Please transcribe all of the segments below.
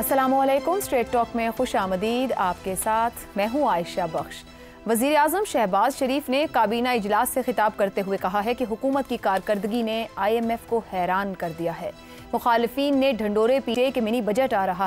अस्सलामुअलैकुम। Straight talk में खुश आमदीद। आपके साथ मैं हूँ आयशा बख्श। वज़ीर आज़म शहबाज शरीफ ने काबीना इजलास से खिताब करते हुए कहा है कि हुकूमत की कारकर्दगी ने IMF को हैरान कर दिया है। मुखालिफिन ने ढंडोरे पीटे कि मिनी बजट आ रहा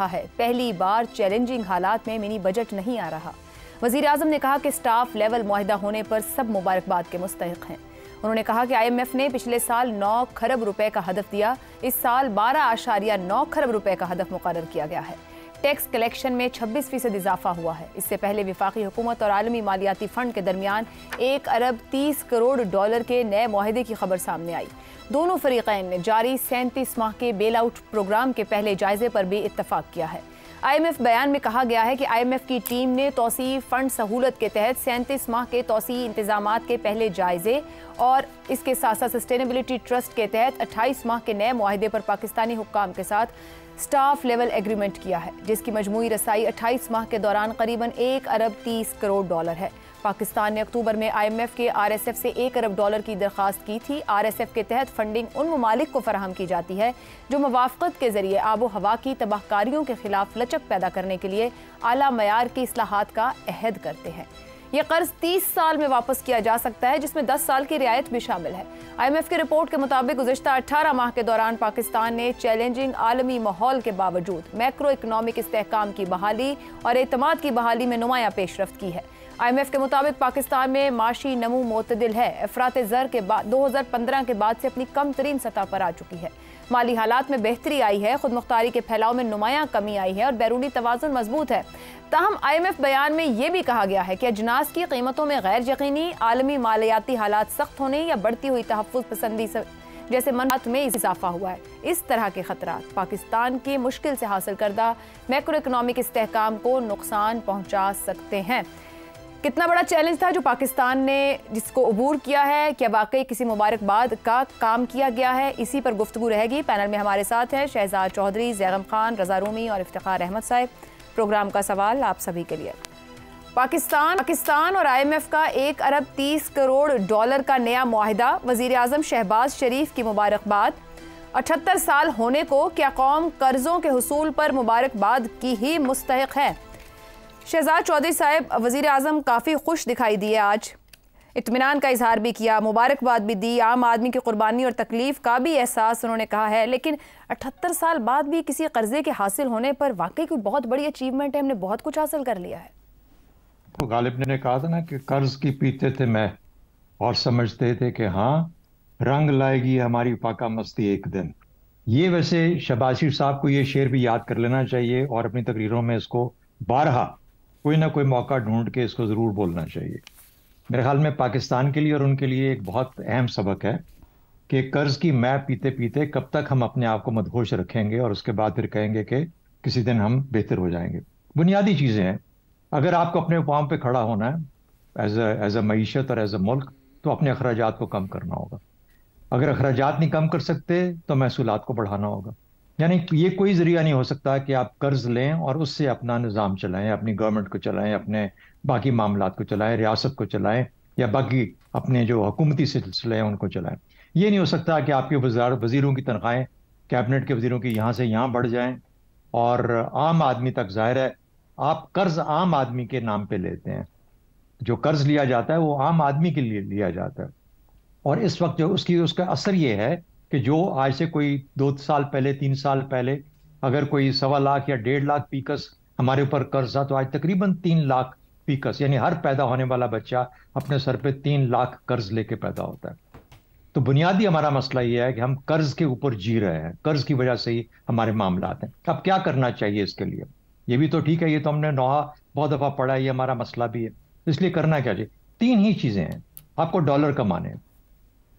है। पहली बार चैलेंजिंग हालात में मिनी बजट नहीं आ रहा। वज़ीर आज़म ने कहा कि स्टाफ लेवल मुआहिदा होने पर सब मुबारकबाद के मुस्तहिक हैं। उन्होंने कहा कि IMF ने पिछले साल 9 खरब रुपए का हदफ दिया, इस साल 12.9 खरब रुपए का हदफ मुकर्रर किया गया है। टैक्स कलेक्शन में 26% इजाफा हुआ है। इससे पहले वफाकी हुकूमत और आलमी मालियाती फंड के दरमियान 1 अरब 30 करोड़ डॉलर के नए मुआहदे की खबर सामने आई। दोनों फरीकैन ने जारी 37 माह के बेल आउट प्रोग्राम के पहले जायजे पर भी इत्तफाक किया है। IMF बयान में कहा गया है कि IMF की टीम ने तौसीई फंड सहूलत के तहत 37 माह के तौसीई इंतजामात के पहले जायजे और इसके साथ साथ सस्टेनेबिलिटी ट्रस्ट के तहत 28 माह के नए मुआहदे पर पाकिस्तानी हुक्काम के साथ स्टाफ लेवल एग्रीमेंट किया है, जिसकी मजमूई रसाई 28 माह के दौरान करीबन 1 अरब 30 करोड़ डॉलर है। पाकिस्तान ने अक्टूबर में IMF के RSF से 1 अरब डॉलर की दरख्वास्त की थी। RSF के तहत फंडिंग उन ममालिक को फराहम की जाती है जो मुवाफ़क़त के जरिए आबो हवा की तबाहकारियों के खिलाफ लचक पैदा करने के लिए आला मयार की इस्लाहात का अहद करते हैं। यह कर्ज 30 साल में वापस किया जा सकता है, जिसमें 10 साल की रियायत भी शामिल है। IMF की रिपोर्ट के मुताबिक गुज़िश्ता 18 माह के दौरान पाकिस्तान ने चैलेंजिंग आलमी माहौल के बावजूद मैक्रो इकनॉमिक इस्तेहकाम की बहाली और एतमाद की बहाली में नुमाया पेशरफ्त की है। IMF के मुताबिक पाकिस्तान में माशी नमू मोतदिल है। अफरात ज़र के बाद 2015 के बाद से अपनी कम तरीन सतह पर आ चुकी है। माली हालात में बेहतरी आई है, खुद मुख्तारी के फैलाव में नुमायां कमी आई है और बैरूनी तवाज़ुन मजबूत है। ताहम IMF बयान में यह भी कहा गया है कि अजनास की कीमतों में गैर यकीनी आलमी मालियाती हालात सख्त होने या बढ़ती हुई तहफ़्फ़ुज़ पसंदी जैसे मनात में इजाफा हुआ है। इस तरह के खतरात पाकिस्तान की मुश्किल से हासिल करदा मैक्रो इकनॉमिक इस्तेहकाम को नुकसान पहुँचा सकते हैं। कितना बड़ा चैलेंज था जो पाकिस्तान ने जिसको अबूर किया है, क्या वाकई किसी मुबारकबाद का काम किया गया है? इसी पर गुफ्तगू रहेगी। पैनल में हमारे साथ हैं शहजाद चौधरी, जैगम खान, रजा रूमी और इफ्तिखार अहमद साहब। प्रोग्राम का सवाल आप सभी के लिए। पाकिस्तान और IMF का 1 अरब 30 करोड़ डॉलर का नया मुआहिदा। वज़ीर आज़म शहबाज शरीफ की मुबारकबाद। 78 साल होने को क्या कौम कर्जों के हुसूल पर मुबारकबाद की ही मुस्तहिक है? शहजाद चौधरी साहब, वज़ीर आज़म काफ़ी खुश दिखाई दिए आज, इत्मीनान का इजहार भी किया, मुबारकबाद भी दी, आम आदमी की कुर्बानी और तकलीफ़ का भी एहसास उन्होंने कहा है, लेकिन 78 साल बाद भी किसी कर्जे के हासिल होने पर वाकई कोई बहुत बड़ी अचीवमेंट है, हमने बहुत कुछ हासिल कर लिया है। तो गालिब ने कहा था ना कि कर्ज की पीते थे मैं और समझते थे कि हाँ रंग लाएगी हमारी फाका मस्ती एक दिन। ये वैसे शहबाज शरीफ साहब को ये शेर भी याद कर लेना चाहिए और अपनी तकरीरों में इसको बारहा कोई ना कोई मौका ढूंढ के इसको ज़रूर बोलना चाहिए। मेरे ख्याल में पाकिस्तान के लिए और उनके लिए एक बहुत अहम सबक है कि कर्ज की मै पीते पीते कब तक हम अपने आप को मदहोश रखेंगे और उसके बाद फिर कहेंगे कि किसी दिन हम बेहतर हो जाएंगे। बुनियादी चीज़ें हैं। अगर आपको अपने पाँव पे खड़ा होना है एज अ मईशत और एज अ मुल्क, तो अपने अखराजात को कम करना होगा। अगर अखराजात नहीं कम कर सकते तो महसूलात को बढ़ाना होगा। यानी ये कोई जरिया नहीं हो सकता कि आप कर्ज लें और उससे अपना निज़ाम चलाएं, अपनी गवर्नमेंट को चलाएं, अपने बाकी मामलात को चलाएं, रियासत को चलाएं या बाकी अपने जो हुकूमती सिलसिले हैं उनको चलाएं। ये नहीं हो सकता कि आपके वज़ीरों की तनख्वाहें, कैबिनेट के वज़ीरों की यहाँ से यहाँ बढ़ जाएं और आम आदमी तक, ज़ाहिर है आप कर्ज आम आदमी के नाम पे लेते हैं। जो कर्ज लिया जाता है वो आम आदमी के लिए लिया जाता है और इस वक्त जो उसका असर ये है कि जो आज से कोई 2 साल पहले 3 साल पहले अगर कोई 1.25 लाख या 1.5 लाख पीकस हमारे ऊपर कर्ज था, तो आज तकरीबन 3 लाख पीकस, यानी हर पैदा होने वाला बच्चा अपने सर पे 3 लाख कर्ज लेके पैदा होता है। तो बुनियादी हमारा मसला ये है कि हम कर्ज के ऊपर जी रहे हैं, कर्ज की वजह से ही हमारे मामलात हैं। अब क्या करना चाहिए इसके लिए? ये भी तो ठीक है, ये तो हमने नोहा बहुत दफ़ा पढ़ा है, ये हमारा मसला भी है। इसलिए करना क्या चाहिए? 3 ही चीज़ें हैं। आपको डॉलर कमाने हैं।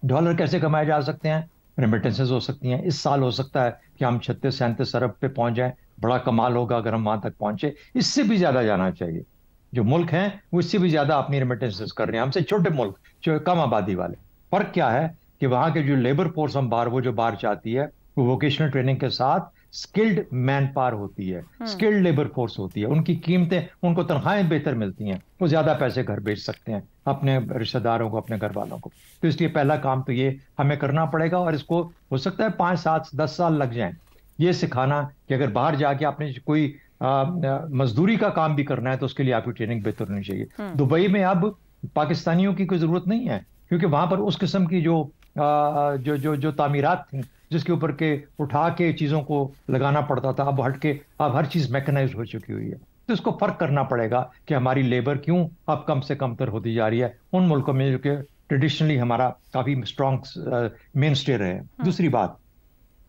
डॉलर कैसे कमाए जा सकते हैं? रेमिटेंसेज हो सकती हैं। इस साल हो सकता है कि हम 36-37 अरब पे पहुंच जाएं। बड़ा कमाल होगा अगर हम वहां तक पहुंचे। इससे भी ज्यादा जाना चाहिए। जो मुल्क हैं वो इससे भी ज्यादा अपनी रेमिटेंसेज कर रहे हैं हमसे, छोटे मुल्क जो कम आबादी वाले। फर्क क्या है कि वहां के जो लेबर फोर्स हम बाहर वो जो बाहर चाहती है वो वोकेशनल ट्रेनिंग के साथ स्किल्ड मैन पावर होती है, स्किल्ड लेबर फोर्स होती है। उनकी कीमतें, उनको तनख्वाहें बेहतर मिलती हैं, वो ज्यादा पैसे घर भेज सकते हैं अपने रिश्तेदारों को, अपने घर वालों को। तो इसलिए पहला काम तो ये हमें करना पड़ेगा और इसको हो सकता है 5, 7, 10 साल लग जाएं, ये सिखाना कि अगर बाहर जाके आपने कोई मजदूरी का काम भी करना है तो उसके लिए आपकी ट्रेनिंग बेहतर होनी चाहिए। दुबई में अब पाकिस्तानियों की कोई जरूरत नहीं है, क्योंकि वहां पर उस किस्म की जो तामीरात थी जिसके ऊपर के उठा के चीजों को लगाना पड़ता था, अब हट के अब हर चीज मैकेनाइज हो चुकी हुई है। तो इसको फर्क करना पड़ेगा कि हमारी लेबर क्यों अब कम से कम तर होती जा रही है उन मुल्कों में जो कि ट्रेडिशनली हमारा काफी स्ट्रॉन्ग मेन स्टे रहे हैं। दूसरी बात,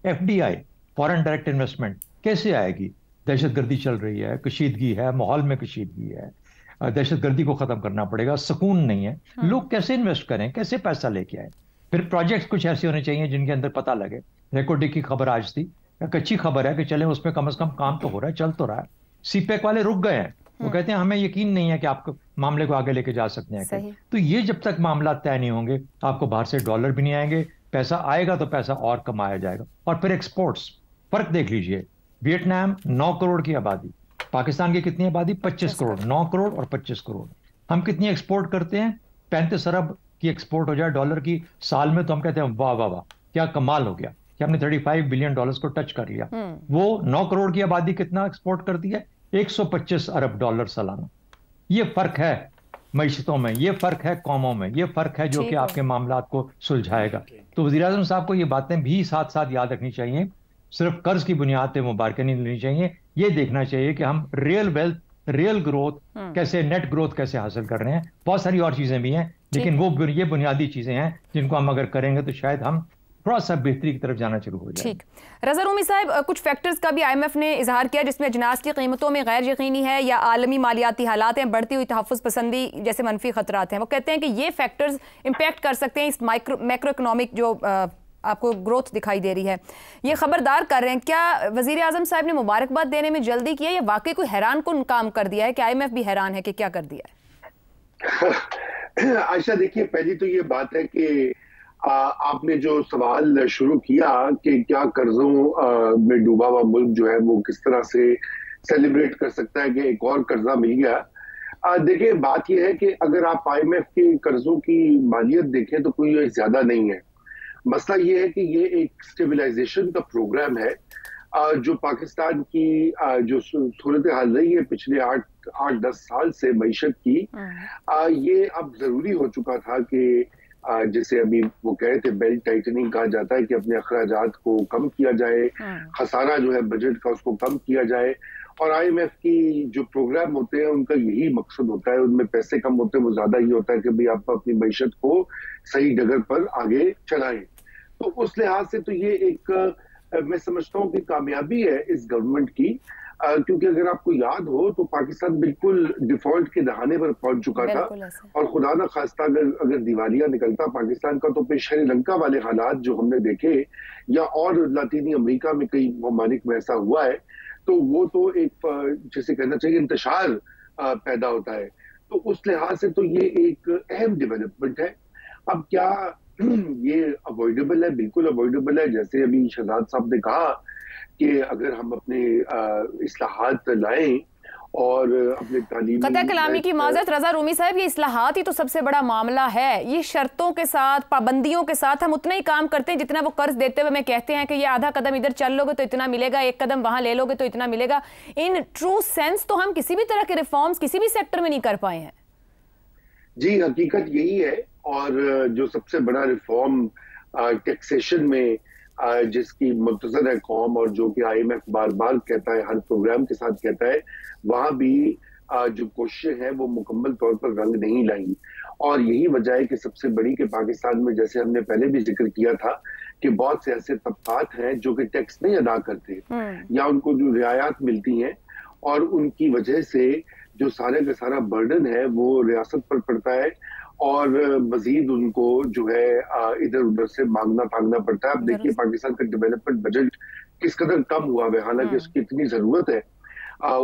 एफडीआई, फॉरेन डायरेक्ट इन्वेस्टमेंट कैसे आएगी? दहशतगर्दी चल रही है, कशीदगी है, माहौल में कशीदगी है, दहशतगर्दी को खत्म करना पड़ेगा, सुकून नहीं है, लोग कैसे इन्वेस्ट करें, कैसे पैसा लेके आए? फिर प्रोजेक्ट्स कुछ ऐसे होने चाहिए जिनके अंदर पता लगे। रेकोडी की खबर आज थी, एक अच्छी खबर है कि चले उसमें कम से कम काम तो हो रहा है, चल तो रहा है। सीपेक वाले रुक गए हैं, वो कहते हैं हमें यकीन नहीं है कि आप मामले को आगे लेके जा सकते हैं। तो ये जब तक मामला तय नहीं होंगे, आपको बाहर से डॉलर भी नहीं आएंगे, पैसा आएगा तो पैसा और कमाया जाएगा। और फिर एक्सपोर्ट्स, फर्क देख लीजिए, वियतनाम 9 करोड़ की आबादी, पाकिस्तान की कितनी आबादी? 25 करोड़। 9 करोड़ और 25 करोड़। हम कितनी एक्सपोर्ट करते हैं? 35 अरब की एक्सपोर्ट हो जाए डॉलर की साल में, तो हम कहते हैं वाह वाह वाह, क्या कमाल हो गया कि हमने 35 बिलियन डॉलर्स को टच कर लिया। वो 9 करोड़ की आबादी कितना एक्सपोर्ट करती है? 125 अरब डॉलर सालाना। ये फर्क है मईशतों में, ये फर्क है कौमों में, ये फर्क है जो कि आपके मामलात को सुलझाएगा। तो वज़ीर आज़म साहब को ये बातें भी साथ साथ याद रखनी चाहिए। सिर्फ कर्ज की बुनियाद पे मुबारक नहीं लेनी चाहिए, ये देखना चाहिए कि हम रियल वेल्थ, रियल ग्रोथ कैसे, नेट ग्रोथ कैसे हासिल कर रहे हैं। बहुत सारी और चीजें भी हैं, लेकिन वो ये बुनियादी चीजें हैं जिनको हम अगर करेंगे तो शायद हम थोड़ा सा बेहतरी की तरफ जाना शुरू हो जाए। ठीक। रज़ा रूमी साहब, कुछ फैक्टर्स का भी IMF ने इजहार किया जिसमें अजनास की कीमतों में गैर यकीनी है या आलमी मालियाती हालात हैं, बढ़ती हुई तहफ़्फ़ुज़ पसंदी जैसे मनफी खतरात हैं। वो कहते हैं कि ये फैक्टर्स इम्पैक्ट कर सकते हैं इस मैक्रो इकनॉमिक जो आपको ग्रोथ दिखाई दे रही है। ये खबरदार कर रहे हैं। क्या वज़ीर आज़म साहब ने मुबारकबाद देने में जल्दी किया या वाकई कोई हैरान कुन काम कर दिया है कि IMF भी हैरान है कि क्या कर दिया है? आयशा, देखिए, पहली तो ये बात है कि आपने जो सवाल शुरू किया कि क्या कर्जों में डूबा हुआ मुल्क जो है वो किस तरह से सेलिब्रेट कर सकता है कि एक और कर्जा मिल गया। देखिए, बात यह है कि अगर आप IMF के कर्जों की मालियत देखें तो कोई ज्यादा नहीं है। मसला ये है कि ये एक स्टेबलाइजेशन का प्रोग्राम है जो पाकिस्तान की जो सूरत हाल रही है पिछले 8-10 साल से मईशत की, ये अब जरूरी हो चुका था कि जैसे अभी वो कह रहे थे बेल्ट टाइटनिंग कहा जाता है कि अपने अखराजात को कम किया जाए, खसारा जो है बजट का उसको कम किया जाए। और IMF की जो प्रोग्राम होते हैं उनका यही मकसद होता है, उनमें पैसे कम होते हैं, वो ज्यादा ये होता है कि भाई आप अपनी मईशत को सही डगर पर आगे चलाएं। तो उस लिहाज से तो ये एक मैं समझता हूँ कि कामयाबी है इस गवर्नमेंट की, क्योंकि अगर आपको याद हो तो पाकिस्तान बिल्कुल डिफॉल्ट के दहाने पर पहुंच चुका था और खुदा ना खास्ता अगर दिवालिया निकलता पाकिस्तान का तो फिर श्रीलंका वाले हालात जो हमने देखे या और लातीनी अमेरिका में कई ममालिक में ऐसा हुआ है, तो वो तो एक जैसे कहना चाहिए इंतशार पैदा होता है। तो उस लिहाज से तो ये एक अहम डेवलपमेंट है। अब क्या ये अवॉइडेबल है? बिल्कुल अवॉइडेबल है। जैसे अभी शहजाद साहब ने कहा कि अगर हम अपने इस्लाहात लाएं और अपने तालीमी कतई कलामी की माजरत रज़ा रूमी साहब, ये इस्लाहात ही तो सबसे बड़ा मामला है। ये शर्तों के साथ, पाबंदियों के साथ हम उतना ही काम करते हैं जितना वो कर्ज देते हुए हमें कहते हैं कि ये आधा कदम इधर चल लोगे तो इतना मिलेगा, एक कदम वहां ले लोगे तो इतना मिलेगा। इन ट्रू सेंस तो हम किसी भी तरह के रिफॉर्म्स किसी भी सेक्टर में नहीं कर पाए हैं। जी, हकीकत यही है। और जो सबसे बड़ा रिफॉर्म टैक्सेशन में जिसकी मुंतज़र है कौम और जो कि IMF बार बार कहता है, हर प्रोग्राम के साथ कहता है, वहां भी जो कोशिशें हैं वो मुकम्मल तौर पर रंग नहीं लाई। और यही वजह है कि सबसे बड़ी कि पाकिस्तान में, जैसे हमने पहले भी जिक्र किया था, कि बहुत से ऐसे तबकात हैं जो कि टैक्स नहीं अदा करते या उनको जो रियायत मिलती हैं और उनकी वजह से जो सारे का सारा बर्डन है वो रियासत पर पड़ता है और मजीद उनको जो है इधर उधर से मांगना तांगना पड़ता है। अब देखिए पाकिस्तान का डेवलपमेंट बजट किस कदर कम हुआ है, हालांकि उसकी इतनी जरूरत है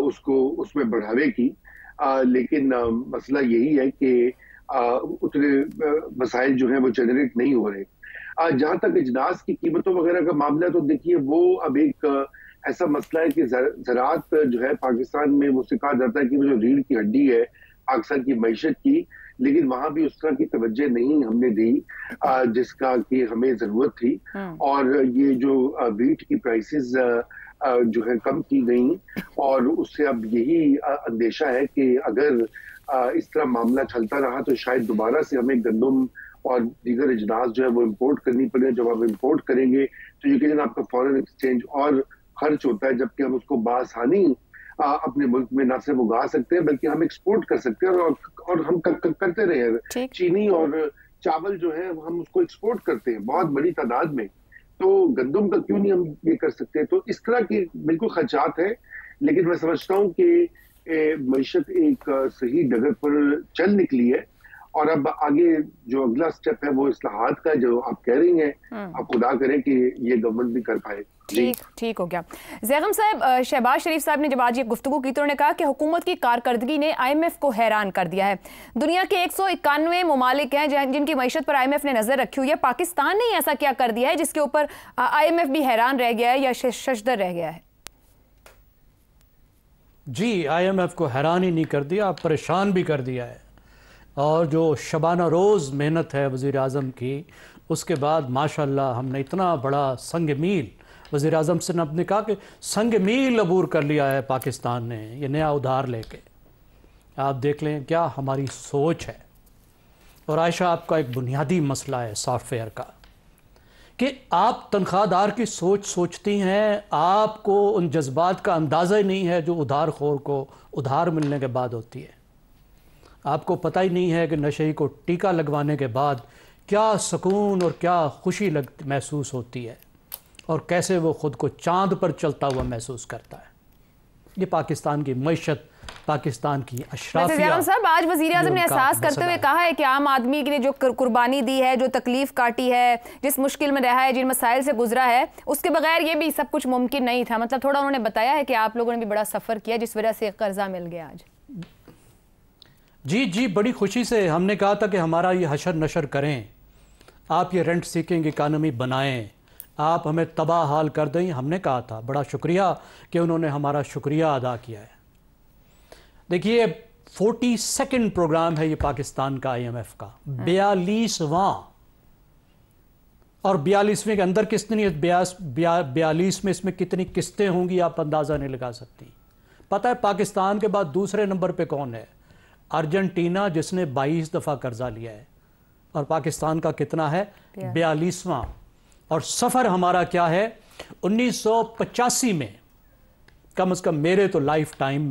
उसको उसमें बढ़ावे की, लेकिन मसला यही है कि उतने वसाइल जो है वो जनरेट नहीं हो रहे। जहां तक अजनास की कीमतों वगैरह का मामला है तो देखिए वो अब एक ऐसा मसला है कि ज़राअत जो है पाकिस्तान में, वो कहा जाता है कि वो जो रीढ़ की हड्डी है पाकिस्तान की मईशत की, लेकिन वहां भी उस तरह की तवज्जो नहीं हमने दी जिसका कि हमें जरूरत थी। और ये जो वीट की प्राइसेस जो है कम की गई, और उससे अब यही अंदेशा है कि अगर इस तरह मामला चलता रहा तो शायद दोबारा से हमें गंदम और दीगर अजनास जो है वो इम्पोर्ट करनी पड़े। जब आप इम्पोर्ट करेंगे तो यकीनन जन आपका फॉरेन एक्सचेंज और खर्च होता है, जबकि हम उसको बासानी अपने मुल्क में ना सिर्फ उगा सकते हैं बल्कि हम एक्सपोर्ट कर सकते हैं, और हम करते रहे हैं। चीनी और चावल जो है हम उसको एक्सपोर्ट करते हैं बहुत बड़ी तादाद में, तो गंदम का क्यों नहीं हम ये कर सकते। तो इस तरह के बिल्कुल खर्चात है, लेकिन मैं समझता हूँ कि मईशत एक सही डगर पर चल निकली है, और अब आगे जो अगला स्टेप है वो इस्लाहात का, जो आप कह रही हैं, आप खुदा करें कि ये गवर्नमेंट भी कर पाए। ठीक हो गया। ज़ैगम साहब, शहबाज शरीफ साहब ने जब आज ये गुफ्तगू की तो उन्होंने कहा कि हुकूमत की कारकर्दगी ने IMF को हैरान कर दिया है। दुनिया के 191 ममालिक हैं जिनकी मईशत पर IMF ने नजर रखी हुई है। पाकिस्तान ने ऐसा क्या कर दिया है जिसके ऊपर IMF भी हैरान रह गया है या शशदर रह गया है? जी, IMF को हैरान ही नहीं कर दिया, परेशान भी कर दिया है। और जो शबाना रोज़ मेहनत है वज़ीर आज़म की, उसके बाद माशाल्लाह हमने इतना बड़ा संग मील, वज़ीर आज़म से ने कहा कि संग मील अबूर कर लिया है पाकिस्तान ने ये नया उधार लेके। आप देख लें क्या हमारी सोच है। और आयशा, आपका एक बुनियादी मसला है सॉफ्टवेयर का कि आप तनख्वाहदार की सोच सोचती हैं, आपको उन जज्बात का अंदाज़ा ही नहीं है जो उधार खोर को उधार मिलने के बाद होती है। आपको पता ही नहीं है कि नशे को टीका लगवाने के बाद क्या सुकून और क्या खुशी महसूस होती है, और कैसे वो ख़ुद को चांद पर चलता हुआ महसूस करता है। ये पाकिस्तान की मईशत, पाकिस्तान की अशराफिया। साहब, आज वज़ीर आज़म ने एहसास करते हुए कहा है कि आम आदमी के लिए जो कुर्बानी दी है, जो तकलीफ काटी है, जिस मुश्किल में रहा है, जिन मसाइल से गुजरा है, उसके बगैर ये भी सब कुछ मुमकिन नहीं था। मतलब थोड़ा उन्होंने बताया है कि आप लोगों ने भी बड़ा सफ़र किया जिस वजह से कर्जा मिल गया आज। जी, बड़ी खुशी से हमने कहा था कि हमारा ये हशर नशर करें, आप ये रेंट सीकिंग इकानमी बनाएं, आप हमें तबाह हाल कर दें। हमने कहा था, बड़ा शुक्रिया कि उन्होंने हमारा शुक्रिया अदा किया है। देखिए, 42nd प्रोग्राम है ये पाकिस्तान का IMF का, 42वां, और 42वें के अंदर कितनी 42 में इसमें कितनी किस्तें होंगी आप अंदाज़ा नहीं लगा सकती। पता है पाकिस्तान के बाद दूसरे नंबर पे कौन है? अर्जेंटीना, जिसने 22 दफ़ा कर्जा लिया है, और पाकिस्तान का कितना है? 42वां। और सफ़र हमारा क्या है? 1985 में, कम से कम मेरे तो लाइफ टाइम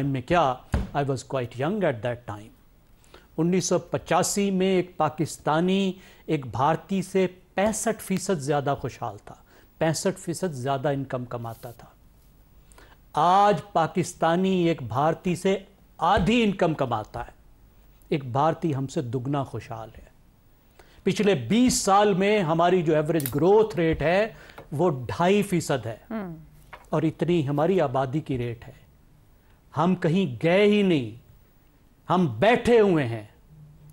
में क्या, I was quite young at that time. 1985 में एक पाकिस्तानी एक भारतीय से 65% ज़्यादा खुशहाल था, 65% ज़्यादा इनकम कमाता था। आज पाकिस्तानी एक भारतीय से आधी इनकम कमाता है, एक भारतीय हमसे दुगना खुशहाल है। पिछले 20 साल में हमारी जो एवरेज ग्रोथ रेट है वो 2.5% है, और इतनी हमारी आबादी की रेट है। हम कहीं गए ही नहीं, हम बैठे हुए हैं,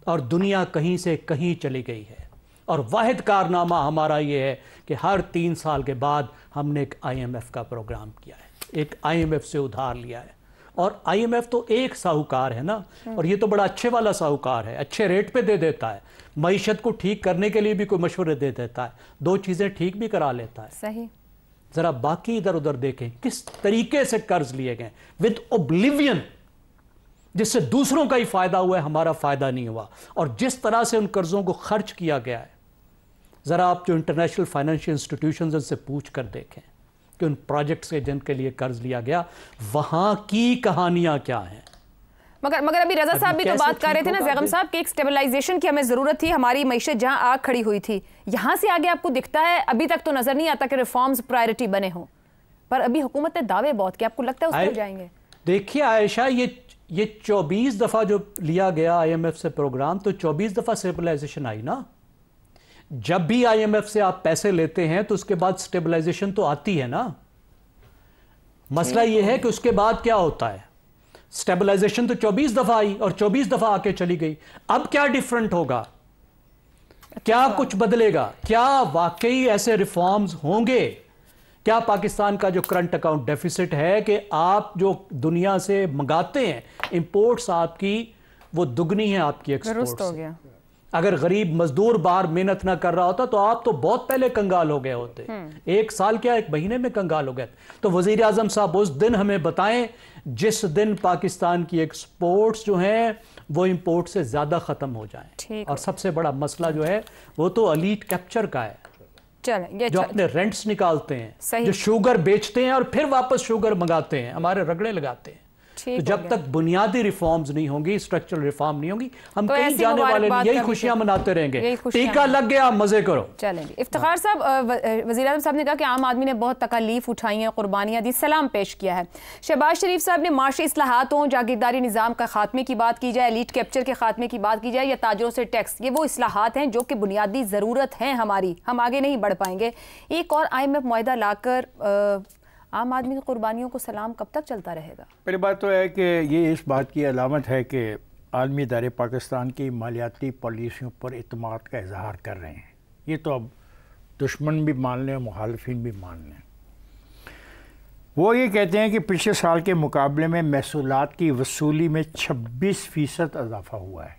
और दुनिया कहीं से कहीं चली गई है। और वाहिद कारनामा हमारा ये है कि हर 3 साल के बाद हमने एक IMF का प्रोग्राम किया है, एक IMF से उधार लिया है। और IMF तो एक साहूकार है ना, और ये तो बड़ा अच्छे वाला साहूकार है, अच्छे रेट पे दे देता है, मईशत को ठीक करने के लिए भी कोई मशवरे दे देता है, 2 चीज़ें ठीक भी करा लेता है। सही। ज़रा बाकी इधर उधर देखें किस तरीके से कर्ज लिए गए विद ओब्लिवियन, जिससे दूसरों का ही फायदा हुआ है, हमारा फायदा नहीं हुआ। और जिस तरह से उन कर्जों को खर्च किया गया है, ज़रा आप जो इंटरनेशनल फाइनेंशियल इंस्टीट्यूशंस से पूछ कर देखें कि उन प्रोजेक्ट्स के जिनके लिए कर्ज लिया गया, वहां की कहानियां क्या हैं। मगर अभी रजा साहब भी तो बात कर रहे थे ना ज़ैगम साहब कि एक स्टेबलाइजेशन की हमें ज़रूरत थी, हमारी मईशत जहां आग खड़ी हुई थी, यहाँ से आगे आपको दिखता है, अभी तक तो नज़र नहीं आता कि रिफॉर्म्स प्रायोरिटी बने हों, पर अभी हुकूमत ने दावे बहुत किए, आपको लगता है उस पर जाएंगे? देखिए आयशा, ये 24 दफ़ा जो लिया गया IMF से प्रोग्राम, तो 24 दफ़ा स्टेबलाइजेशन आई ना। जब भी IMF से आप पैसे लेते हैं तो उसके बाद स्टेबलाइजेशन तो आती है ना। मसला ये है कि उसके बाद क्या होता है, स्टेबलाइजेशन तो 24 दफा आई और 24 दफा आके चली गई। अब क्या डिफरेंट होगा, क्या कुछ बदलेगा, क्या वाकई ऐसे रिफॉर्म्स होंगे? क्या पाकिस्तान का जो करंट अकाउंट डेफिसिट है कि आप जो दुनिया से मंगाते हैं, इंपोर्ट्स आपकी वो दुगनी है आपकी एक्सपोर्ट दुरुस्त हो गया। अगर गरीब मजदूर बाहर मेहनत ना कर रहा होता तो आप तो बहुत पहले कंगाल हो गए होते। 1 साल क्या 1 महीने में कंगाल हो गए। तो वजीर आजम साहब उस दिन हमें बताएं जिस दिन पाकिस्तान की एक्सपोर्ट्स जो हैं वो इंपोर्ट से ज्यादा खत्म हो जाएं। और सबसे बड़ा मसला जो है वो तो एलीट कैप्चर का है, जो अपने रेंट्स निकालते हैं, जो शुगर बेचते हैं और फिर वापस शुगर मंगाते हैं, हमारे रगड़े लगाते हैं। तो जब तक बुनियादी रिफॉर्म्स नहीं होंगी, स्ट्रक्चरल रिफॉर्म नहीं होंगी, हम तो कहीं जाने वाले नहीं। यही खुशियां मनाते रहेंगे, टीका लग गया मजे करो। चलेंगे। इफ्तिखार साहब, वज़ीर आज़म साहब ने कहा कि आम आदमी ने बहुत तकलीफ उठाई है, कुर्बानियां दी, सलाम पेश किया है। शहबाज शरीफ साहब ने माशी इस्लाहातों, जागीरदारी निज़ाम का खात्मे की बात की जाए, एलीट कैप्चर के खात्मे की बात की जाए या ताजरों से टैक्स, ये वो इस्लाहात हैं जो कि बुनियादी ज़रूरत हैं हमारी, हम आगे नहीं बढ़ पाएंगे। एक और IMF मुआहिदा लाकर आम आदमी की कुर्बानियों को सलाम कब तक चलता रहेगा? पहली बात तो है कि ये इस बात की अलामत है कि आलमी इदारे पाकिस्तान की मालियाती पॉलिसियों पर इत्मीनान का इजहार कर रहे हैं। ये तो अब दुश्मन भी मान लें और मुखालिफिन भी मान लें। वो ये कहते हैं कि पिछले साल के मुकाबले में महसूलात की वसूली में 26% इजाफा हुआ है।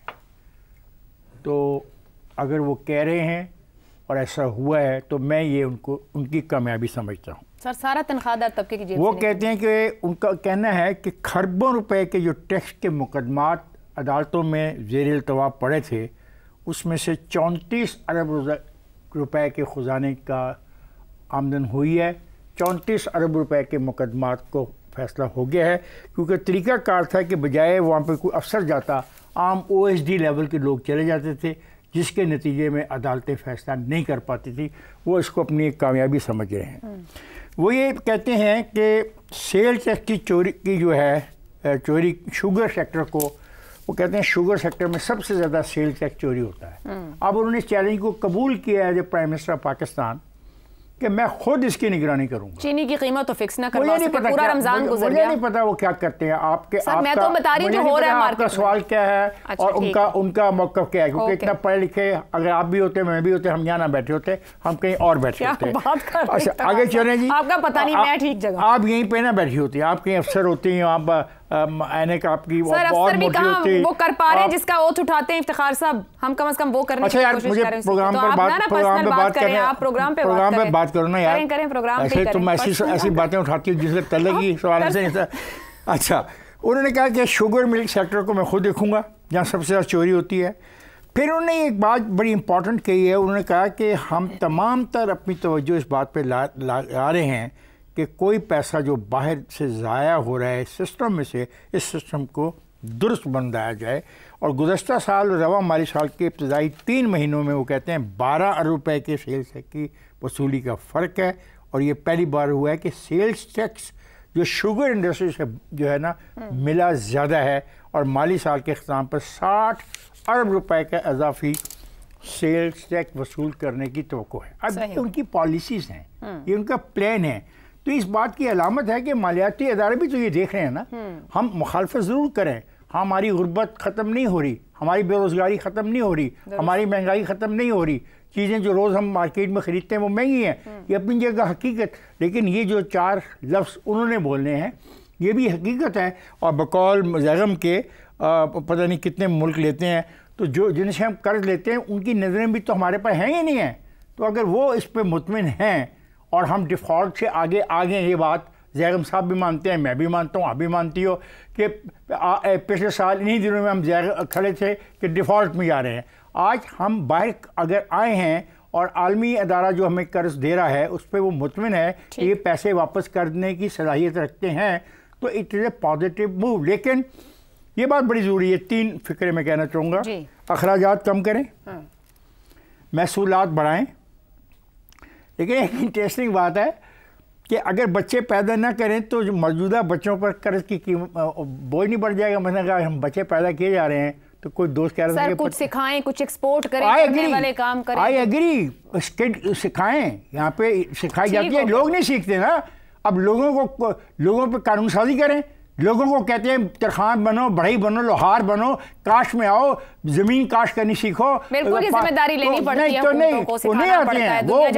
तो अगर वो कह रहे हैं और ऐसा हुआ है तो मैं ये उनकी कामयाबी समझता हूँ। सर, सारा तनख्वाहदार तबके की जेब वो कहते हैं कि उनका कहना है कि खरबों रुपए के जो टैक्स के मुकदमात अदालतों में ज़ेर इल्तवा पड़े थे उसमें से 34 अरब रुपए के ख़जाने का आमदन हुई है। 34 अरब रुपए के मुकदमात को फैसला हो गया है, क्योंकि तरीक़ाकार था कि बजाय वहाँ पर कोई अफसर जाता, आम OSD लेवल के लोग चले जाते थे, जिसके नतीजे में अदालतें फैसला नहीं कर पाती थी। वो इसको अपनी एक कामयाबी समझ रहे हैं। वो ये कहते हैं कि सेल टैक्स की चोरी की जो है चोरी शुगर सेक्टर को, वो कहते हैं शुगर सेक्टर में सबसे ज़्यादा सेल टैक्स चोरी होता है। अब उन्होंने इस चैलेंज को कबूल किया है प्राइम मिनिस्टर ऑफ पाकिस्तान कि मैं खुद इसकी निगरानी करूंगा। चीनी की कीमत तो फिक्स ना करवा सके, पूरा रमजान गुजर गया। मुझे नहीं पता वो क्या करते हैं। आपके मैं तो बता रही हूं जो हो रहा है मार्केट में। आपका सवाल क्या है? अच्छा, और उनका मौक़िफ़ क्या है? क्योंकि इतना पढ़े लिखे अगर आप भी होते, मैं भी होते, हम यहाँ ना बैठे होते, हम कहीं और बैठे होते। अच्छा, आगे चलें जी। आपका पता नहीं, मैं ठीक जगह। आप यहीं पे ना बैठी होती, आप कहीं अफसर होती हैं, आप ऐनक आपकी सर अफसर भी कहाँ वो कर पा रहे हैं जिसका ओथ उठाते हैं इफ्तिखार साहब, हम कम से कम वो करने की कोशिश कर रहे हैं। प्रोग्राम पर बात करें, आप प्रोग्राम पे बात करो ना यार, करें प्रोग्राम पे ऐसे तुम ऐसी बातें उठाती हो जिससे तलेगी सवाल से। अच्छा, उन्होंने कहा कि शुगर मिल्क सेक्टर को मैं खुद देखूंगा जहाँ सबसे ज़्यादा चोरी होती है। फिर उन्होंने एक बात बड़ी इंपॉर्टेंट कही है, उन्होंने कहा कि हम तमाम तर अपनी तवज्जो इस बात पर ला रहे हैं कि कोई पैसा जो बाहर से ज़ाया हो रहा है सिस्टम में से, इस सिस्टम को दुरुस्त बनाया जाए। और गुज़श्ता साल रवा माली साल के इब्तदाई 3 महीनों में वो कहते हैं 12 अरब रुपए के सेल्स टैक्स की वसूली का फ़र्क है। और ये पहली बार हुआ है कि सेल्स टैक्स जो शुगर इंडस्ट्री से जो है ना मिला ज़्यादा है। और माली साल के अख्ताम पर 60 अरब रुपए का इजाफी सेल्स टैक्स वसूल करने की तवक्को है। अब उनकी पॉलिसीज़ हैं, ये उनका प्लान है। तो इस बात की अलामत है कि मालियाती अदारे भी तो ये देख रहे हैं ना, हम मुखालफत ज़रूर करें, हमारी गुर्बत ख़त्म नहीं हो रही, हमारी बेरोज़गारी ख़त्म नहीं हो रही, हमारी महंगाई ख़त्म नहीं हो रही, चीज़ें जो रोज़ हम मार्केट में ख़रीदते हैं वो महंगी हैं, ये अपनी जगह हकीकत। लेकिन ये जो 4 लफ्ज़ उन्होंने बोलने हैं ये भी हकीकत है। और बकौल ज़ैगम के पता नहीं कितने मुल्क लेते हैं, तो जो जिनसे हम कर्ज लेते हैं उनकी नज़रें भी तो हमारे पास हैं ही नहीं हैं। तो अगर वो इस पर मुतमिन हैं और हम डिफ़ॉल्ट से आगे आ गए, ये बात ज़ैगम साहब भी मानते हैं, मैं भी मानता हूँ, आप भी मानती हो कि पिछले साल इन्हीं दिनों में हम खड़े थे कि डिफ़ॉल्ट में जा रहे हैं। आज हम बाहर अगर आए हैं और आलमी अदारा जो हमें कर्ज दे रहा है उस पर वो मुतमिन है कि ये पैसे वापस करने की सलाहियत रखते हैं, तो it is a positive move. लेकिन ये बात बड़ी ज़रूरी है, 3 फिक्रे में कहना चाहूँगा। अखराजात कम करें, महसूलात बढ़ाएँ। लेकिन एक इंटरेस्टिंग बात है कि अगर बच्चे पैदा ना करें तो जो मौजूदा बच्चों पर कर्ज की कीमत बोझ नहीं बढ़ जाएगा। मतलब अगर हम बच्चे पैदा किए जा रहे हैं तो कोई दोस्त कह रहा है कुछ सिखाएं, कुछ एक्सपोर्ट करें, करने वाले काम करें। आई एग्री, स्किल सिखाएं, यहाँ पे सिखाई जाती है, लोग नहीं सीखते ना। अब लोगों पे कानून साजी करें लोगों को कहते हैं तरखान बनो, बढ़ई बनो, लोहार बनो, काश में आओ, जमीन काश करनी सीखो। बिल्कुल जिम्मेदारी लेनी पड़ती है, तो नहीं आते हैं वो इजी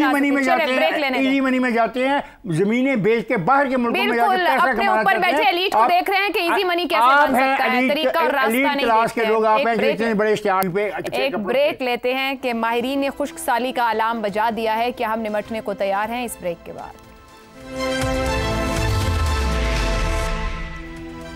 मनी में जाते हैं, इजी मनी में जाते हैं, जमीनें बेच के बाहर के मुल्कों में जाके पैसा कमाना ऊपर बैठे एलीट को देख रहे हैं कि इजी मनी कैसे बन सकता है, तरीका और रास्ता नहीं क्लास के लोग आप हैं जितने बड़े स्टार पे। एक ब्रेक लेते हैं कि माहिरीन ने खुश्क साली का अलार्म बजा दिया है, क्या हम निमटने को तैयार हैं? इस ब्रेक के बाद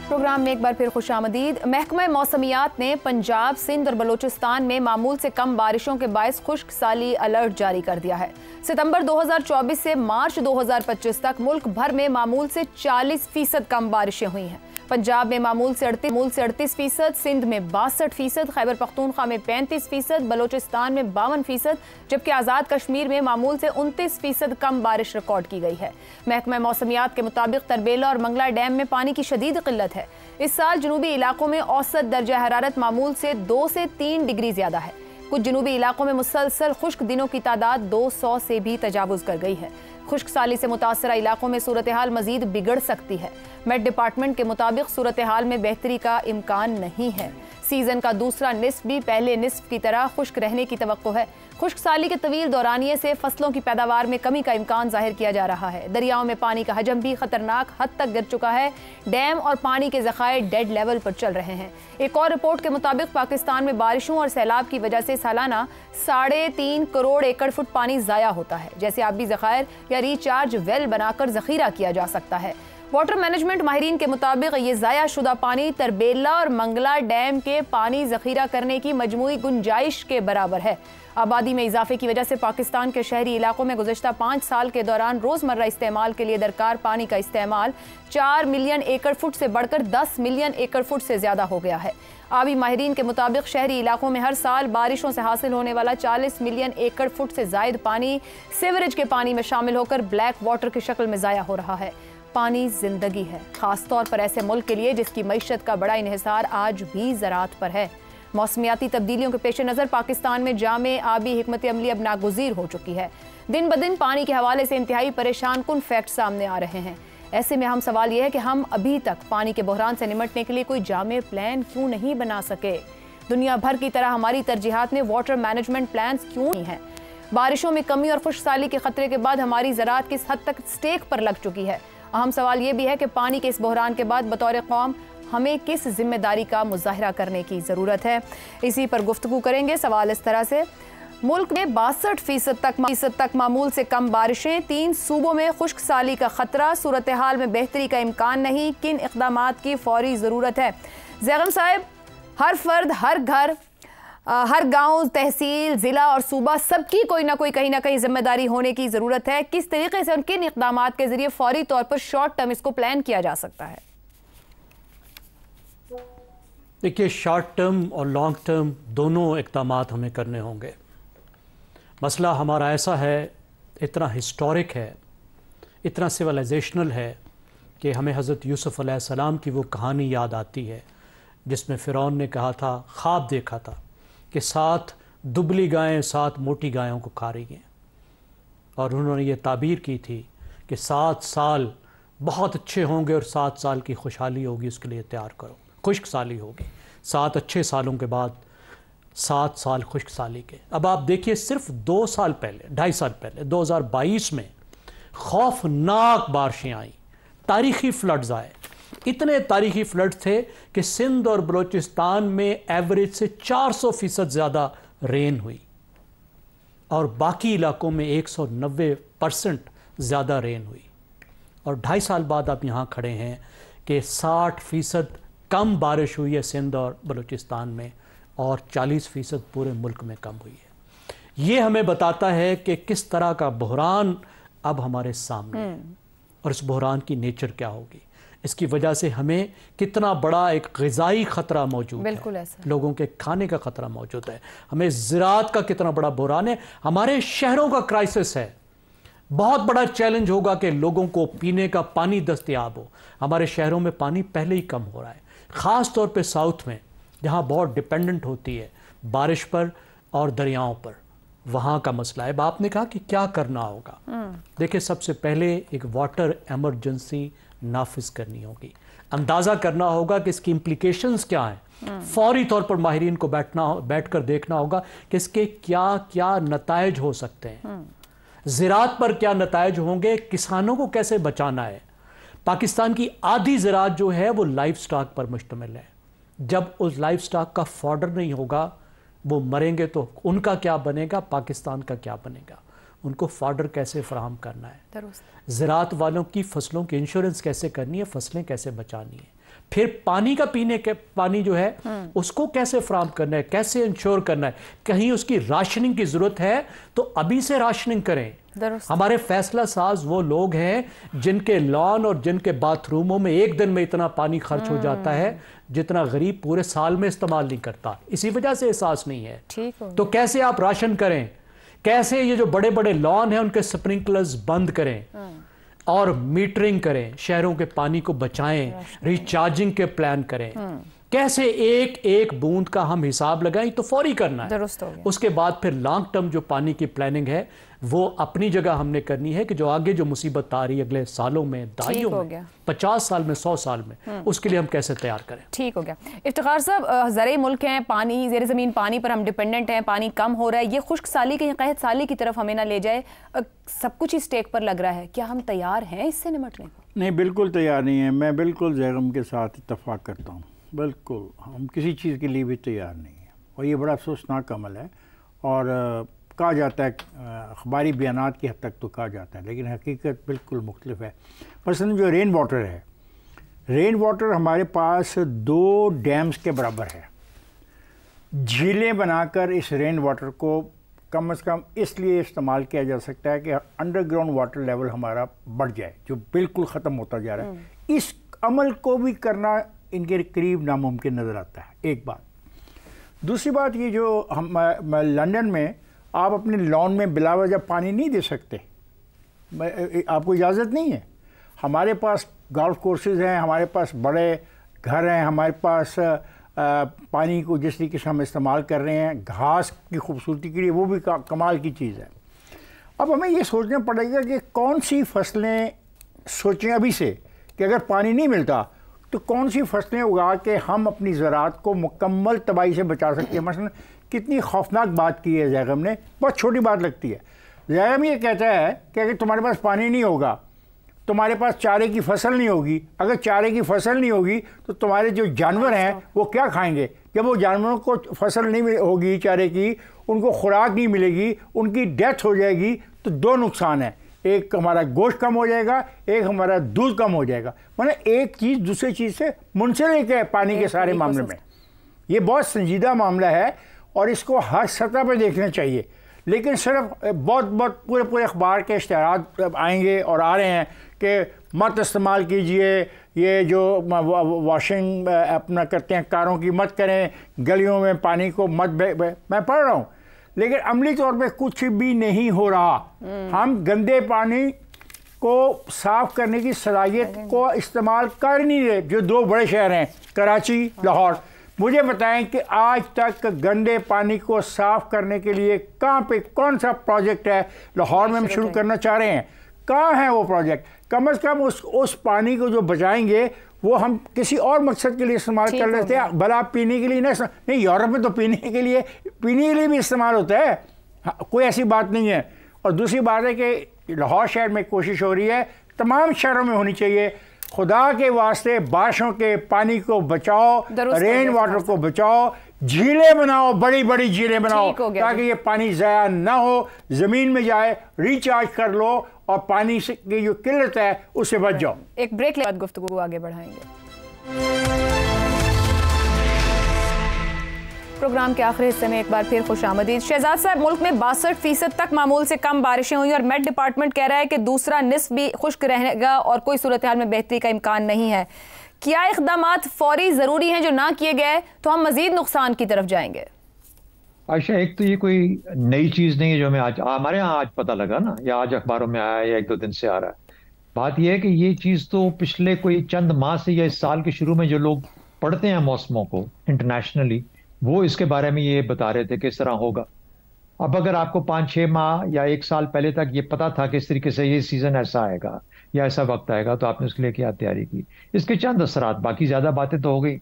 प्रोग्राम में एक बार फिर खुशामदीद। महकमा मौसमियात ने पंजाब, सिंध और बलूचिस्तान में मामूल से कम बारिशों के बायस खुश्क साली अलर्ट जारी कर दिया है। सितंबर 2024 से मार्च 2025 तक मुल्क भर में मामूल से 40% कम बारिशें हुई हैं। पंजाब में मामूल से 38%, सिंध में 62%, खैबर पख्तूनख्वा में 35%, बलूचिस्तान में 52%, जबकि आज़ाद कश्मीर में मामूल से 29% कम बारिश रिकॉर्ड की गई है। महकमा मौसमियात के मुताबिक तरबेला और मंगला डैम में पानी की शदीद किल्लत है। इस साल जनूबी इलाकों में औसत दर्जा हरारत मामूल से 2 से 3 डिग्री ज्यादा है। कुछ जनूबी इलाकों में मुसलसल खुश्क दिनों की तादाद 200 से भी तजावुज कर गई है। खुश्क साली से मुतासरा इलाकों में सूरत हाल मजीद बिगड़ सकती है। मेट डिपार्टमेंट के मुताबिक सूरत हाल में बेहतरी का इम्कान नहीं है। सीजन का दूसरा निस्फ भी पहले निस्फ की तरह खुश्क रहने की तवक्को है। खुश्क साली के तवील दौरानिये से फसलों की पैदावार में कमी का इम्कान जाहिर किया जा रहा है। दरियाओं में पानी का हजम भी खतरनाक हद तक गिर चुका है। डैम और पानी के ज़खायर डेड लेवल पर चल रहे हैं। एक और रिपोर्ट के मुताबिक पाकिस्तान में बारिशों और सैलाब की वजह से सालाना 3.5 करोड़ एकड़ फुट पानी ज़ाया होता है, जैसे आबी ज़खायर या रिचार्ज वेल बनाकर ज़खीरा किया जा सकता है। वाटर मैनेजमेंट माहिरीन के मुताबिक ये ज़ाया शुदा पानी तरबेला और मंगला डैम के पानी ज़खीरा करने की मजमूई गुंजाइश के बराबर है। आबादी में इजाफे की वजह से पाकिस्तान के शहरी इलाकों में गुज़श्ता 5 साल के दौरान रोज़मर्रा इस्तेमाल के लिए दरकार पानी का इस्तेमाल 4 मिलियन एकड़ फुट से बढ़कर 10 मिलियन एकड़ फुट से ज़्यादा हो गया है। आबी माहिरीन के मुताबिक शहरी इलाकों में हर साल बारिशों से हासिल होने वाला 40 मिलियन एकड़ फुट से ज़ायद पानी सीवरेज के पानी में शामिल होकर ब्लैक वाटर की शक्ल में ज़ाया हो रहा है। पानी जिंदगी है, खासतौर पर ऐसे मुल्क के लिए जिसकी मईशत का बड़ा इन्हिसार आज भी ज़राअत पर है। मौसमियाती तब्दीलियों के पेश नज़र पाकिस्तान में जामे आबी हिकमत अमली अब नागुज़ीर हो चुकी है। दिन ब दिन पानी के हवाले से इंतहाई परेशान कुन फैक्ट सामने आ रहे हैं। ऐसे में हम सवाल यह है कि हम अभी तक पानी के बहरान से निमटने के लिए कोई जामे प्लान क्यों नहीं बना सके? दुनिया भर की तरह हमारी तरजीहात में वाटर मैनेजमेंट प्लान क्यों नहीं है? बारिशों में कमी और खुश्क साली के खतरे के बाद हमारी ज़राअत किस हद तक स्टेक पर लग चुकी है? अहम सवाल ये भी है कि पानी के इस बहरान के बाद बतौर कौम हमें किस जिम्मेदारी का मुजाहरा करने की ज़रूरत है? इसी पर गुफ्तगू करेंगे। सवाल इस तरह से, मुल्क में 62% तक मामूल से कम बारिशें, 3 सूबों में खुश्क साली का खतरा, सूरत हाल में बेहतरी का इम्कान नहीं, किन इक़दामात की फौरी ज़रूरत है? ज़ैगम साहब, हर फर्द, हर घर, हर गांव, तहसील, ज़िला और सूबा सबकी कोई ना कोई कहीं ना कहीं जिम्मेदारी होने की ज़रूरत है। किस तरीके से और किन इक़दामात के ज़रिए फौरी तौर पर शॉर्ट टर्म इसको प्लान किया जा सकता है? देखिए, शॉर्ट टर्म और लॉन्ग टर्म दोनों इक़दामात हमें करने होंगे। मसला हमारा ऐसा है, इतना हिस्टोरिक है, इतना सिविलाइजेशनल है कि हमें हज़रत यूसुफ़ अलैहिस्सलाम की वो कहानी याद आती है जिसमें फ़िरौन ने कहा था, ख्वाब देखा था कि 7 दुबली गायें 7 मोटी गायों को खा रही हैं, और उन्होंने ये ताबीर की थी कि 7 साल बहुत अच्छे होंगे और 7 साल की खुशहाली होगी, उसके लिए तैयार करो। खुश्क साली होगी, 7 अच्छे सालों के बाद 7 साल खुश्क साली के। अब आप देखिए, सिर्फ 2 साल पहले, 2.5 साल पहले 2022 में खौफनाक बारिशें आई, तारीखी फ्लड्स आए। इतने तारीखी फ्लड थे कि सिंध और बलूचिस्तान में एवरेज से 400% ज़्यादा रेन हुई और बाकी इलाकों में 190% ज़्यादा रेन हुई। और 2.5 साल बाद आप यहाँ खड़े हैं कि 60% कम बारिश हुई है सिंध और बलूचिस्तान में और 40% पूरे मुल्क में कम हुई है। ये हमें बताता है कि किस तरह का बहरान अब हमारे सामने है और इस बहरान की नेचर क्या होगी। इसकी वजह से हमें कितना बड़ा एक ग़िज़ाई ख़तरा मौजूद है, लोगों के खाने का ख़तरा मौजूद है, हमें ज़राअत का कितना बड़ा बहरान है, हमारे शहरों का क्राइसिस है। बहुत बड़ा चैलेंज होगा कि लोगों को पीने का पानी दस्तयाब हो। हमारे शहरों में पानी पहले ही कम हो रहा है, ख़ास तौर पे साउथ में जहाँ बहुत डिपेंडेंट होती है बारिश पर और दरियाओं पर, वहाँ का मसला है। अब आपने कहा कि क्या करना होगा। देखिए, सबसे पहले एक वाटर एमरजेंसी नाफिज करनी होगी, अंदाज़ा करना होगा कि इसकी इम्प्लीकेशंस क्या हैं। फौरी तौर पर माहिरीन को बैठकर देखना होगा कि इसके क्या क्या नतायज हो सकते हैं, ज़राअत पर क्या नतायज होंगे, किसानों को कैसे बचाना है। पाकिस्तान की आधी ज़राअत जो है वो लाइफ स्टॉक पर मुश्तमिल है। जब उस लाइफ स्टॉक का फॉर्डर नहीं होगा, वो मरेंगे तो उनका क्या बनेगा, पाकिस्तान का क्या बनेगा। उनको फॉर्डर कैसे फराहम करना है, ज़राअत वालों की फसलों की इंश्योरेंस कैसे करनी है, फसलें कैसे बचानी है, फिर पानी का पीने के पानी जो है उसको कैसे फराहम करना है, कैसे इंश्योर करना है। कहीं उसकी राशनिंग की ज़रूरत है तो अभी से राशनिंग करें। हमारे फैसला साज वो लोग हैं जिनके लॉन और जिनके बाथरूमों में एक दिन में इतना पानी खर्च हो जाता है जितना गरीब पूरे साल में इस्तेमाल नहीं करता, इसी वजह से एहसास नहीं है। तो कैसे आप राशन करें, कैसे ये जो बड़े बड़े लॉन हैं उनके स्प्रिंकलर्स बंद करें और मीटरिंग करें, शहरों के पानी को बचाएं, रिचार्जिंग के प्लान करें, कैसे एक एक बूंद का हम हिसाब लगाएं, तो फौरी करना है। उसके बाद फिर लॉन्ग टर्म जो पानी की प्लानिंग है वो अपनी जगह हमने करनी है कि जो आगे जो मुसीबत आ रही है अगले सालों में, दहाइयों में, 50 साल में, 100 साल में, उसके लिए हम कैसे तैयार करें। ठीक हो गया। इफ्तिखार साहब, ज़राई मुल्क हैं, पानी ज़ेर ज़मीन पानी पर हम डिपेंडेंट हैं, पानी कम हो रहा है, ये खुश्क साली की कहत साली की तरफ हमें ना ले जाए, सब कुछ ही स्टेक पर लग रहा है। क्या हम तैयार हैं इससे निपटने को? नहीं, बिल्कुल तैयार नहीं है। मैं बिल्कुल जैगम के साथ इत्तफाक करता हूँ। बिल्कुल हम किसी चीज़ के लिए भी तैयार नहीं है और ये बड़ा अफसोसनाक अमल है। और कहा जाता है, अखबारी बयानात की हद तक तो कहा जाता है, लेकिन हकीकत बिल्कुल मुख्तलिफ है। मसलन जो रेन वाटर है, रेन वाटर हमारे पास 2 डैम्स के बराबर है। झीलें बनाकर इस रेन वाटर को कम से कम इसलिए इस्तेमाल किया जा सकता है कि अंडरग्राउंड वाटर लेवल हमारा बढ़ जाए, जो बिल्कुल ख़त्म होता जा रहा है। इस अमल को भी करना इनके करीब नामुमकिन नज़र आता है, एक बात। दूसरी बात, ये जो हम लंदन में आप अपने लॉन में बिला वजह पानी नहीं दे सकते, आपको इजाज़त नहीं है। हमारे पास गोल्फ कोर्सेज हैं, हमारे पास बड़े घर हैं, हमारे पास पानी को जिस तरीके से हम इस्तेमाल कर रहे हैं घास की खूबसूरती के लिए, वो भी कमाल की चीज़ है। अब हमें ये सोचना पड़ेगा कि कौन सी फसलें सोचें अभी से कि अगर पानी नहीं मिलता तो कौन सी फसलें उगा के हम अपनी ज़राअत को मुकम्मल तबाही से बचा सकते हैं। मसलन कितनी खौफनाक बात की है जैगम ने, बहुत छोटी बात लगती है। जैगम ये कहता है कि अगर तुम्हारे पास पानी नहीं होगा, तुम्हारे पास चारे की फसल नहीं होगी, अगर चारे की फसल नहीं होगी तो तुम्हारे जो जानवर हैं वो क्या खाएंगे। जब वो जानवरों को फसल नहीं होगी चारे की, उनको खुराक नहीं मिलेगी, उनकी डेथ हो जाएगी, तो 2 नुकसान हैं। एक हमारा गोश्त कम हो जाएगा, एक हमारा दूध कम हो जाएगा। मतलब एक चीज़ दूसरी चीज़ से मुंसलिक है पानी के सारे मामले में। ये बहुत संजीदा मामला है और इसको हर सतह पर देखना चाहिए। लेकिन सिर्फ बहुत पूरे अखबार के इश्तिहार आएंगे और आ रहे हैं कि मत इस्तेमाल कीजिए, ये जो वॉशिंग अपना करते हैं कारों की मत करें, गलियों में पानी को मत मैं पढ़ रहा हूँ, लेकिन अमली तौर पे कुछ भी नहीं हो रहा। हम गंदे पानी को साफ करने की सलाहियत को इस्तेमाल कर नहीं रहे। जो 2 बड़े शहर हैं कराची, लाहौर, मुझे बताएं कि आज तक गंदे पानी को साफ करने के लिए कहाँ पे कौन सा प्रोजेक्ट है। लाहौर में हम शुरू करना चाह रहे हैं, कहाँ है वो प्रोजेक्ट। कम से कम उस पानी को जो बचाएंगे वो हम किसी और मकसद के लिए इस्तेमाल कर लेते हैं, भला पीने के लिए नहीं। यूरोप में तो पीने के लिए भी इस्तेमाल होता है, कोई ऐसी बात नहीं है। और दूसरी बात है कि लाहौर शहर में कोशिश हो रही है, तमाम शहरों में होनी चाहिए, खुदा के वास्ते बारिशों के पानी को बचाओ, रेन वाटर को बचाओ, झीलें बनाओ, बड़ी बड़ी झीलें बनाओ ताकि ये पानी ज़ाया ना हो, ज़मीन में जाए, रिचार्ज कर लो और पानी से की जो किल्लत है उससे बच जाओ। एक ब्रेक के बाद गुफ्तगू आगे बढ़ाएंगे। प्रोग्राम के आखिरी हिस्से में एक बार फिर खुशामदीद। शहजाद साहब, मुल्क में 62% तक मामूल से कम बारिशें हुई और मेट डिपार्टमेंट कह रहा है कि दूसरा निस्फ भी खुश्क रहेगा और कोई सूरत हाल में बेहतरी का इम्कान नहीं है। क्या इक़दामात फौरी ज़रूरी हैं? जो ना किए गए तो हम मज़ीद नुकसान की तरफ जाएंगे। आयशा, एक तो ये कोई नई चीज़ नहीं है जो हमें आज हमारे यहाँ आज पता लगा ना, या आज अखबारों में आया या 1-2 दिन से आ रहा है। बात यह है कि ये चीज़ तो पिछले कोई चंद माह से या इस साल के शुरू में जो लोग पढ़ते हैं मौसमों को इंटरनेशनली, वो इसके बारे में ये बता रहे थे कि इस तरह होगा। अब अगर आपको 5-6 माह या 1 साल पहले तक ये पता था कि इस तरीके से ये सीजन ऐसा आएगा या ऐसा वक्त आएगा, तो आपने उसके लिए क्या तैयारी की? इसके चंद असरात, बाकी ज्यादा बातें तो हो गई।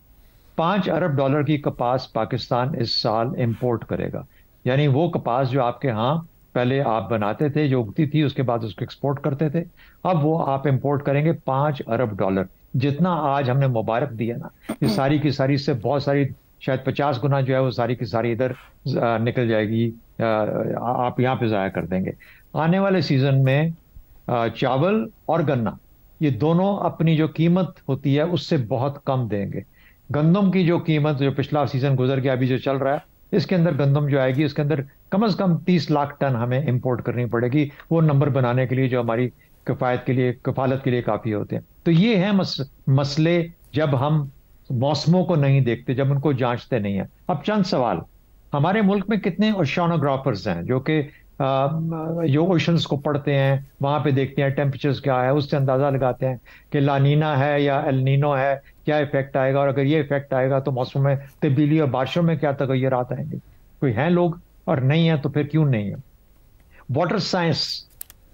$5 अरब की कपास पाकिस्तान इस साल इंपोर्ट करेगा, यानी वो कपास जो आपके यहाँ पहले आप बनाते थे, जो उगती थी, उसके बाद उसको एक्सपोर्ट करते थे, अब वो आप इंपोर्ट करेंगे $5 अरब। जितना आज हमने मुबारक दिया ना, ये सारी की सारी, इससे बहुत सारी, शायद 50 गुना जो है वो सारी की सारी इधर निकल जाएगी, आप यहाँ पे ज़ाया कर देंगे। आने वाले सीजन में चावल और गन्ना, ये दोनों अपनी जो कीमत होती है उससे बहुत कम देंगे। गंदम की जो कीमत, जो पिछला सीजन गुजर गया, अभी जो चल रहा है, इसके अंदर गंदम जो आएगी, इसके अंदर कम से कम 30 लाख टन हमें इंपोर्ट करनी पड़ेगी, वो नंबर बनाने के लिए जो हमारी कफालत के लिए काफ़ी होते हैं। तो ये हैं मसले जब हम मौसमों को नहीं देखते, जब उनको जांचते नहीं हैं। अब चंद सवाल, हमारे मुल्क में कितने ओशनोग्राफर्स हैं जो कि जो ओशंस को पढ़ते हैं, वहां पे देखते हैं टेम्परेचर्स क्या है, उससे अंदाजा लगाते हैं कि लानीना है या एल नीनो है, क्या इफेक्ट आएगा, और अगर ये इफेक्ट आएगा तो मौसम में तब्दीली और बारिशों में क्या तगय्युरात आएंगे। कोई हैं लोग, और नहीं है तो फिर क्यों नहीं है? वाटर साइंस,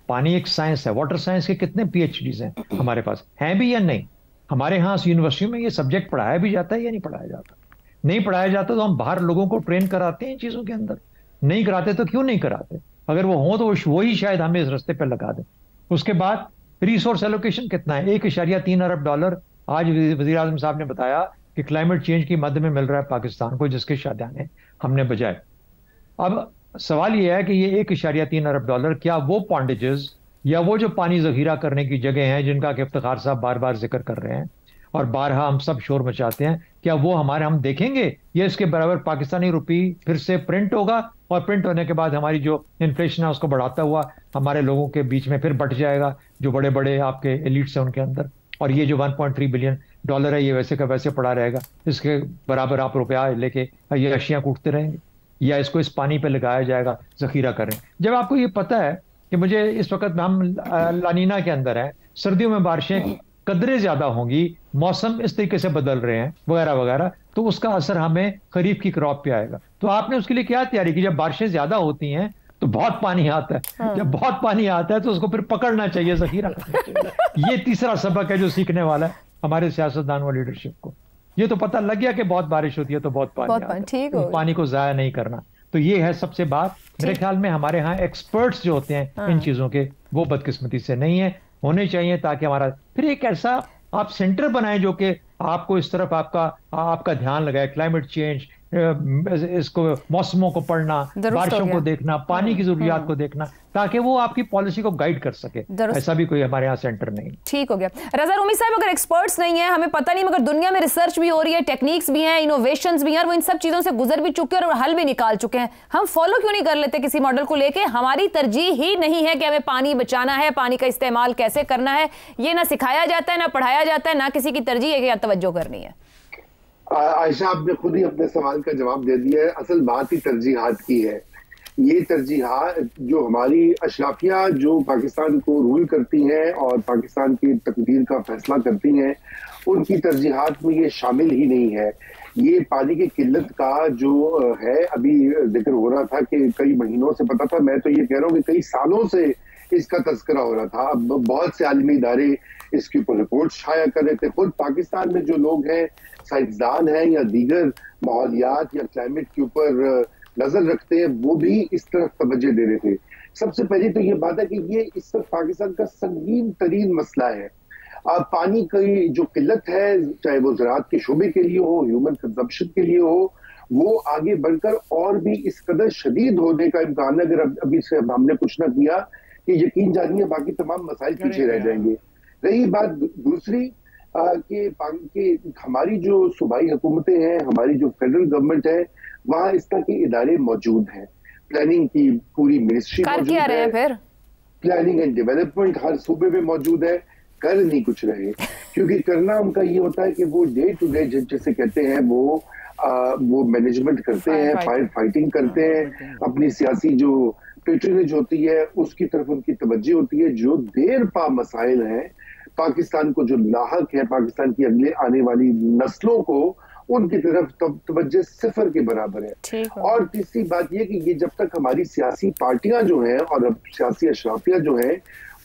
पानी एक साइंस है, वाटर साइंस के कितने PhDs हैं हमारे पास, हैं भी या नहीं? हमारे यहाँ यूनिवर्सिटी में ये सब्जेक्ट पढ़ाया भी जाता है या नहीं पढ़ाया जाता? नहीं पढ़ाया जाता तो हम बाहर लोगों को ट्रेन कराते हैं इन चीजों के अंदर, नहीं कराते तो क्यों नहीं कराते? अगर वो हों तो वही शायद हमें इस रास्ते पर लगा दें। उसके बाद रिसोर्स एलोकेशन कितना है? $1.3 अरब आज वज़ीर आज़म साहब ने बताया कि क्लाइमेट चेंज की मद में मिल रहा है पाकिस्तान को, जिसके शादाने हमने बजाय। अब सवाल यह है कि ये $1.3 अरब क्या वो पॉन्डेजेस या वो जो पानी जखीरा करने की जगह हैं जिनका कि इफ्तिखार साहब बार बार जिक्र कर रहे हैं और बारहा हम सब शोर मचाते हैं, क्या वो हम देखेंगे? या इसके बराबर पाकिस्तानी रुपी फिर से प्रिंट होगा, और प्रिंट होने के बाद हमारी जो इन्फ्लेशन है उसको बढ़ाता हुआ हमारे लोगों के बीच में फिर बट जाएगा, जो बड़े बड़े आपके एलिट्स हैं उनके अंदर। और ये जो $1.3 बिलियन है, ये वैसे का वैसे पड़ा रहेगा, इसके बराबर आप रुपया लेके ये अशियाँ कूटते रहेंगे, या इसको इस पानी पे लगाया जाएगा जखीरा करें। जब आपको ये पता है कि मुझे इस वक्त हम लानीना के अंदर हैं, सर्दियों में बारिशें कदरे ज्यादा होंगी, मौसम इस तरीके से बदल रहे हैं वगैरह वगैरह, तो उसका असर हमें खरीफ की क्रॉप पे आएगा। तो आपने उसके लिए क्या तैयारी की? जब बारिशें ज्यादा होती हैं तो बहुत पानी आता है, जब बहुत पानी आता है तो उसको फिर पकड़ना चाहिए, जखीरा करना चाहिए। ये तीसरा सबक है जो सीखने वाला है हमारे सियासतदान व लीडरशिप को। ये तो पता लग गया कि बहुत बारिश होती है तो बहुत पानी आता है, पानी को जाया नहीं करना। तो ये है सबसे बात। मेरे ख्याल में हमारे यहाँ एक्सपर्ट्स जो होते हैं इन चीजों के, वो बदकिस्मती से नहीं है, होने चाहिए, ताकि हमारा फिर एक ऐसा आप सेंटर बनाएं जो कि आपको इस तरफ आपका ध्यान लगाए। क्लाइमेट चेंज, इसको मौसमों को पढ़ना, बारिशों को देखना, पानी की जरूरियात को देखना, ताकि वो आपकी पॉलिसी को गाइड कर सके। ऐसा भी कोई हमारे यहाँ सेंटर नहीं। ठीक हो गया। रजा रूमी साहब, अगर एक्सपर्ट्स नहीं है, हमें पता नहीं, मगर दुनिया में रिसर्च भी हो रही है, टेक्निक्स भी हैं, इनोवेशंस भी हैं, और वो इन सब चीजों से गुजर भी चुके हैं और हल भी निकाल चुके हैं, हम फॉलो क्यों नहीं कर लेते किसी मॉडल को लेके? हमारी तरजीह ही नहीं है कि हमें पानी बचाना है, पानी का इस्तेमाल कैसे करना है, ये ना सिखाया जाता है, ना पढ़ाया जाता है, ना किसी की तरजीह है कि तवज्जो करनी है। आयशा, आपने खुद ही अपने सवाल का जवाब दे दिया है। असल बात ही तरजीहात की है। ये तरजीहात जो हमारी अशराफिया जो पाकिस्तान को रूल करती हैं और पाकिस्तान की तकदीर का फैसला करती हैं, उनकी तरजीहात में ये शामिल ही नहीं है। ये पानी की किल्लत का जो है, अभी जिक्र हो रहा था कि कई महीनों से पता था, मैं तो ये कह रहा हूँ कि कई सालों से इसका तस्करा हो रहा था। बहुत से आलमी इदारे इसके ऊपर रिपोर्ट शाया कर रहे थे। खुद पाकिस्तान में जो लोग हैं, साइंसदान हैं या दीगर माहौलियात या क्लाइमेट के ऊपर नजर रखते हैं, वो भी इस तरफ तवज्जो दे रहे थे। सबसे पहले तो ये बात है कि ये इस वक्त पाकिस्तान का संगीन तरीन मसला है। पानी की जो किल्लत है, चाहे वो ज़राअत के शोबे के लिए हो, ह्यूमन कंजम्पशन के लिए हो, वो आगे बढ़कर और भी इस कदर शदीद होने का इम्कान है। अगर अभी से हमने कुछ ना किया कि यकीन जानिए बाकी तमाम मसाइल पीछे रह जाएंगे। रही बात दूसरी कि हमारी जो सूबाई हुकूमतें हैं, हमारी जो फेडरल गवर्नमेंट है, वहाँ इस तरह के इदारे मौजूद हैं। प्लानिंग की पूरी मिनिस्ट्री मौजूद है, फिर प्लानिंग एंड डेवलपमेंट हर सूबे में मौजूद है, कर नहीं कुछ रहे। क्योंकि करना उनका ये होता है कि वो डे टू डे जैसे कहते हैं वो मैनेजमेंट करते हैं, फायर फाइटिंग करते हैं, अपनी सियासी जो पेट्रोनेज होती है उसकी तरफ उनकी तवज्जो होती है। जो देर पा मसाइल हैं पाकिस्तान को, जो लाहक है पाकिस्तान की अगले आने वाली नस्लों को, उनकी तरफ तवज्जो सिफर के बराबर है। और तीसरी बात यह कि ये जब तक हमारी सियासी पार्टियां जो हैं और अब सियासी अशराफिया जो हैं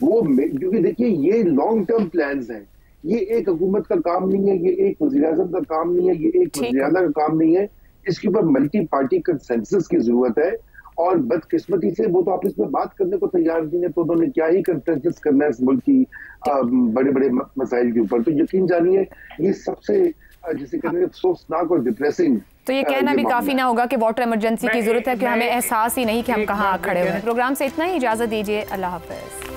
वो, क्योंकि देखिए ये लॉन्ग टर्म प्लान्स हैं, ये एक हुकूमत का काम नहीं है, ये एक वज़ीर-ए-आज़म का काम नहीं है, ये एक वज़ीर-ए-आला का काम नहीं है, इसके ऊपर मल्टी पार्टी कंसेंसस की जरूरत है। और बदकिस्मती से वो तो आपस में बात करने को तैयार नहीं है, तो उन्होंने क्या ही कंसेंसस करना है इस मुल्क की बड़े बड़े मसाइल के ऊपर। तो यकीन जानिए ये सबसे जिसे कहते हैं अफसोसनाक और डिप्रेसिंग। तो ये कहना भी काफी ना होगा कि वाटर इमरजेंसी की जरूरत है, कि हमें एहसास ही नहीं कि हम कहाँ खड़े हुए हैं। प्रोग्राम से इतना ही, इजाजत दीजिए, अल्लाह हाफिज।